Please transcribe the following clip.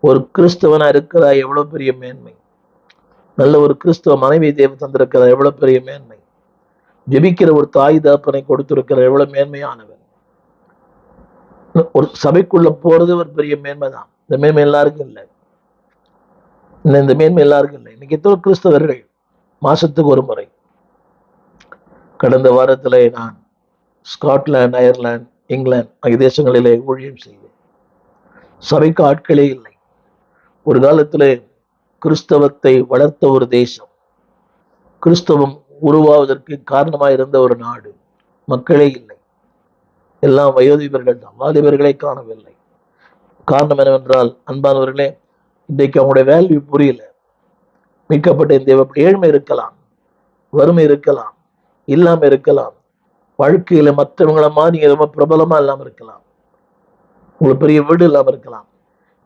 ஒரு கிறிஸ்தவனா இருக்கிறா எவ்வளவு பெரிய மேன்மை. நல்ல ஒரு கிறிஸ்தவ மனைவி தேவன் தந்திருக்கிறார், எவ்வளவு பெரிய மேன்மை. ஜெபிக்கிற ஒரு தாய் தகப்பனை கொடுத்திருக்கிற எவ்வளவு மேன்மையானவன். ஒரு சபைக்குள்ள போறது ஒரு பெரிய மேன்மை தான். இந்த மேன்மை எல்லாருக்கும் இல்லை. இந்த மேன்மை எல்லாருக்கும் இல்லை. இன்னைக்கு எத்தனை கிறிஸ்தவர்கள் மாசத்துக்கு ஒரு முறை, கடந்த வாரத்தில் நான் ஸ்காட்லாந்து, அயர்லாந்து, இங்கிலாந்து ஆகிய தேசங்களிலே ஊழியம் செய்தேன். சபைக்கு ஆட்களே இல்லை. ஒரு காலத்தில் கிறிஸ்தவத்தை வளர்த்த ஒரு தேசம், கிறிஸ்தவம் உருவாவதற்கு காரணமாக இருந்த ஒரு நாடு, மக்களே இல்லை. எல்லாம் வயோதிபர்கள் தான், வாலிபர்களை காணவில்லை. காரணம் என்னவென்றால், அன்பானவர்களே, இன்றைக்கு அவங்களுடைய வேல்யூ புரியல. மீட்கப்பட்ட இந்த ஏழ்மை இருக்கலாம், வறுமை இருக்கலாம், இல்லாம இருக்கலாம், வாழ்க்கையில மற்றவங்களை மாதிரி ரொம்ப பிரபலமா இல்லாம இருக்கலாம், உங்களுக்கு பெரிய வீடு இல்லாம இருக்கலாம்,